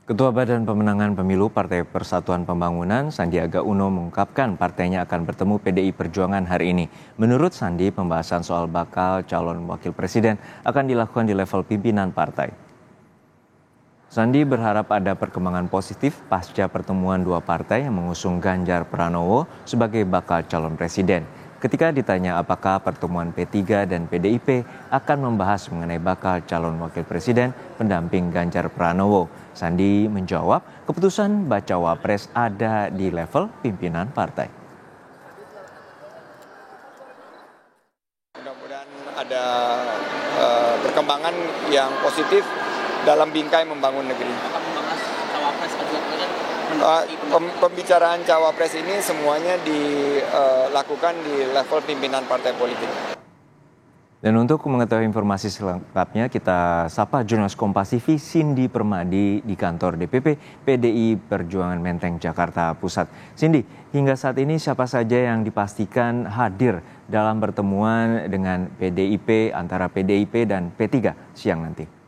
Ketua Badan Pemenangan Pemilu Partai Persatuan Pembangunan, Sandiaga Uno, mengungkapkan partainya akan bertemu PDI Perjuangan hari ini. Menurut Sandi, pembahasan soal bakal calon wakil presiden akan dilakukan di level pimpinan partai. Sandi berharap ada perkembangan positif pasca pertemuan dua partai yang mengusung Ganjar Pranowo sebagai bakal calon presiden. Ketika ditanya apakah pertemuan P3 dan PDIP akan membahas mengenai bakal calon wakil presiden pendamping Ganjar Pranowo, Sandi menjawab keputusan bacawa pres ada di level pimpinan partai. Mudah-mudahan ada perkembangan yang positif dalam bingkai membangun negeri. Pembicaraan cawapres ini semuanya dilakukan di level pimpinan partai politik. Dan untuk mengetahui informasi selengkapnya, kita sapa jurnalis Kompas TV Cindy Permadi di kantor DPP PDI Perjuangan Menteng, Jakarta Pusat. Cindy, hingga saat ini siapa saja yang dipastikan hadir dalam pertemuan dengan PDIP antara PDIP dan P3 siang nanti?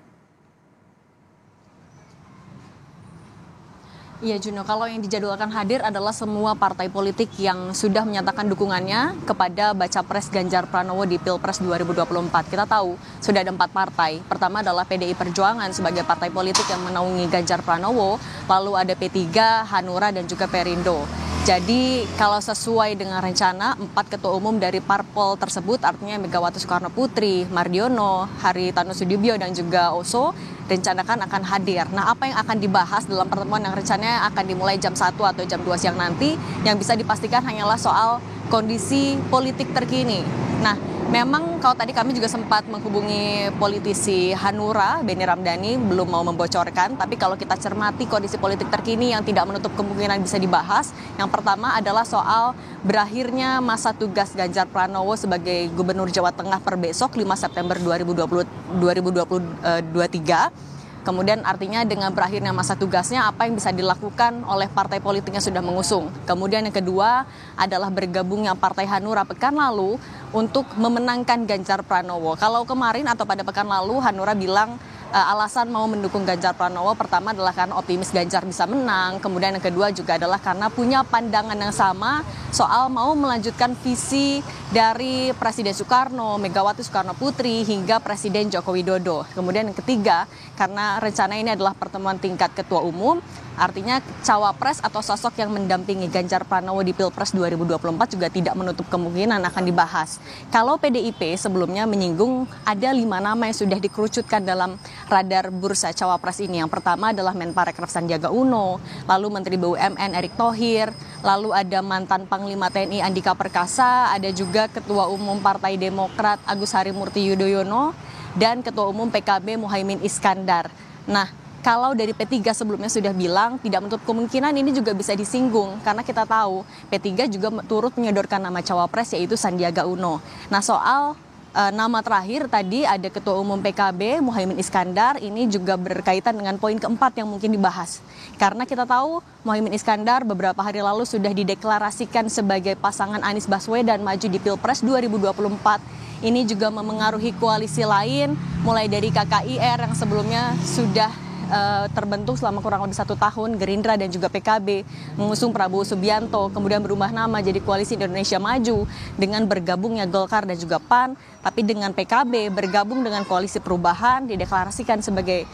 Iya Juno, kalau yang dijadwalkan hadir adalah semua partai politik yang sudah menyatakan dukungannya kepada baca pres Ganjar Pranowo di Pilpres 2024. Kita tahu sudah ada 4 partai. Pertama adalah PDI Perjuangan sebagai partai politik yang menaungi Ganjar Pranowo. Lalu ada P3, Hanura dan juga Perindo. Jadi kalau sesuai dengan rencana 4 ketua umum dari parpol tersebut, artinya Megawati Soekarno Putri, Mardiono, Haritanu Sudibyo dan juga Oso, rencanakan akan hadir. Nah, apa yang akan dibahas dalam pertemuan yang rencananya akan dimulai jam 1 atau jam 2 siang nanti, yang bisa dipastikan hanyalah soal kondisi politik terkini. Nah, memang kalau tadi kami juga sempat menghubungi politisi Hanura, Benny Ramdhani, belum mau membocorkan, tapi kalau kita cermati kondisi politik terkini yang tidak menutup kemungkinan bisa dibahas, yang pertama adalah soal berakhirnya masa tugas Ganjar Pranowo sebagai Gubernur Jawa Tengah per besok 5 September 2023. Kemudian artinya dengan berakhirnya masa tugasnya apa yang bisa dilakukan oleh partai politik yang sudah mengusung. Kemudian yang kedua adalah bergabungnya Partai Hanura pekan lalu untuk memenangkan Ganjar Pranowo. Kalau kemarin atau pada pekan lalu Hanura bilang alasan mau mendukung Ganjar Pranowo pertama adalah karena optimis Ganjar bisa menang. Kemudian yang kedua juga adalah karena punya pandangan yang sama soal mau melanjutkan visi dari Presiden Soekarno, Megawati Soekarno Putri hingga Presiden Joko Widodo. Kemudian yang ketiga, karena rencana ini adalah pertemuan tingkat ketua umum, artinya cawapres atau sosok yang mendampingi Ganjar Pranowo di Pilpres 2024 juga tidak menutup kemungkinan akan dibahas. Kalau PDIP sebelumnya menyinggung ada 5 nama yang sudah dikerucutkan dalam radar bursa cawapres ini. Yang pertama adalah Menparekraf Sandiaga Uno, lalu Menteri BUMN Erick Thohir, lalu ada mantan Panglima TNI Andika Perkasa, ada juga Ketua Umum Partai Demokrat Agus Harimurti Yudhoyono, dan Ketua Umum PKB Muhaimin Iskandar. Nah, kalau dari P3 sebelumnya sudah bilang tidak menutup kemungkinan ini juga bisa disinggung karena kita tahu P3 juga turut menyodorkan nama cawapres yaitu Sandiaga Uno. Nah, soal nama terakhir tadi ada Ketua Umum PKB Muhaimin Iskandar, ini juga berkaitan dengan poin keempat yang mungkin dibahas. Karena kita tahu Muhaimin Iskandar beberapa hari lalu sudah dideklarasikan sebagai pasangan Anies Baswedan maju di Pilpres 2024. Ini juga memengaruhi koalisi lain mulai dari KKIR yang sebelumnya sudah terbentuk selama kurang lebih 1 tahun, Gerindra dan juga PKB mengusung Prabowo Subianto, kemudian berubah nama jadi Koalisi Indonesia Maju dengan bergabungnya Golkar dan juga PAN, tapi dengan PKB bergabung dengan Koalisi Perubahan dideklarasikan sebagai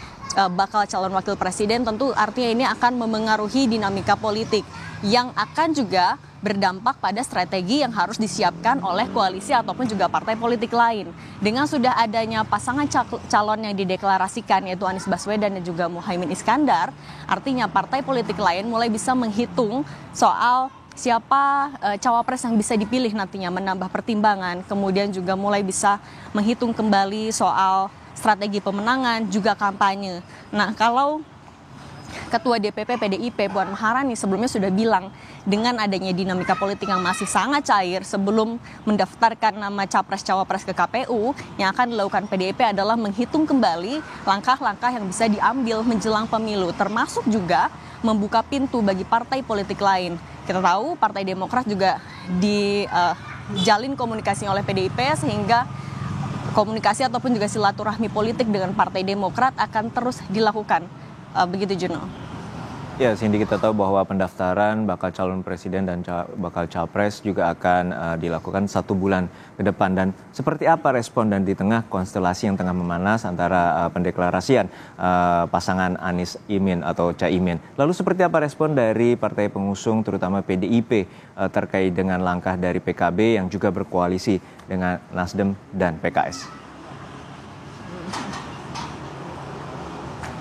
bakal calon wakil presiden. Tentu artinya ini akan memengaruhi dinamika politik yang akan juga berdampak pada strategi yang harus disiapkan oleh koalisi ataupun juga partai politik lain. Dengan sudah adanya pasangan calon yang dideklarasikan yaitu Anies Baswedan dan juga Muhaimin Iskandar, artinya partai politik lain mulai bisa menghitung soal siapa cawapres yang bisa dipilih nantinya, menambah pertimbangan, kemudian juga mulai bisa menghitung kembali soal strategi pemenangan juga kampanye. Nah, kalau Ketua DPP PDIP Puan Maharani sebelumnya sudah bilang dengan adanya dinamika politik yang masih sangat cair sebelum mendaftarkan nama capres-cawapres ke KPU, yang akan dilakukan PDIP adalah menghitung kembali langkah-langkah yang bisa diambil menjelang pemilu, termasuk juga membuka pintu bagi partai politik lain. Kita tahu Partai Demokrat juga dijalin komunikasi oleh PDIP sehingga komunikasi ataupun juga silaturahmi politik dengan Partai Demokrat akan terus dilakukan. Begitu Juno. Ya, Cindy, kita tahu bahwa pendaftaran bakal calon presiden dan bakal capres juga akan dilakukan 1 bulan ke depan. Dan seperti apa respon dan di tengah konstelasi yang tengah memanas antara pendeklarasian pasangan Anies Imin atau Caimin. Lalu seperti apa respon dari partai pengusung terutama PDIP terkait dengan langkah dari PKB yang juga berkoalisi dengan Nasdem dan PKS?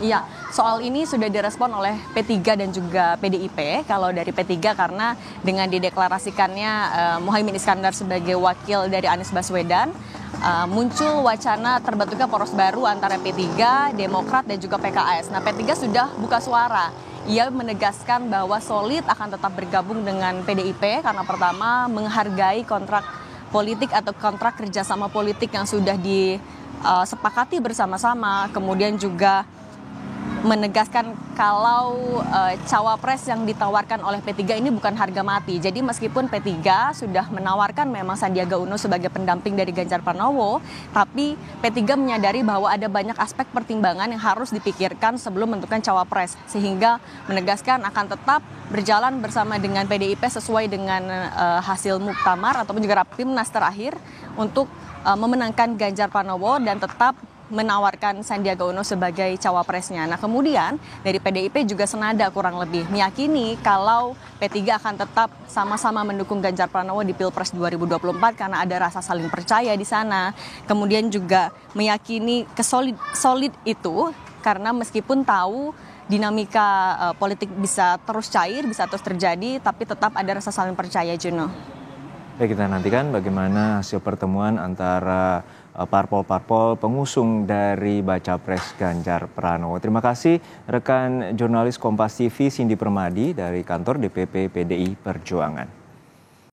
Iya, soal ini sudah direspon oleh P3 dan juga PDIP. Kalau dari P3 karena dengan dideklarasikannya Muhaimin Iskandar sebagai wakil dari Anies Baswedan, muncul wacana terbentuknya poros baru antara P3, Demokrat dan juga PKS. Nah, P3 sudah buka suara. Ia menegaskan bahwa solid akan tetap bergabung dengan PDIP karena pertama menghargai kontrak politik atau kontrak kerjasama politik yang sudah disepakati bersama-sama, kemudian juga menegaskan kalau cawapres yang ditawarkan oleh P3 ini bukan harga mati. Jadi meskipun P3 sudah menawarkan memang Sandiaga Uno sebagai pendamping dari Ganjar Pranowo, tapi P3 menyadari bahwa ada banyak aspek pertimbangan yang harus dipikirkan sebelum menentukan cawapres, sehingga menegaskan akan tetap berjalan bersama dengan PDIP sesuai dengan hasil muktamar ataupun juga Rapimnas terakhir untuk memenangkan Ganjar Pranowo dan tetap menawarkan Sandiaga Uno sebagai cawapresnya. Nah, kemudian dari PDIP juga senada kurang lebih meyakini kalau P3 akan tetap sama-sama mendukung Ganjar Pranowo di Pilpres 2024 karena ada rasa saling percaya di sana. Kemudian juga meyakini solid itu karena meskipun tahu dinamika politik bisa terus cair, bisa terus terjadi, tapi tetap ada rasa saling percaya, Juno. Baik, kita nantikan bagaimana hasil pertemuan antara parpol-parpol pengusung dari Baca Pres Ganjar Pranowo. Terima kasih rekan jurnalis Kompas TV Cindy Permadi dari kantor DPP PDI Perjuangan.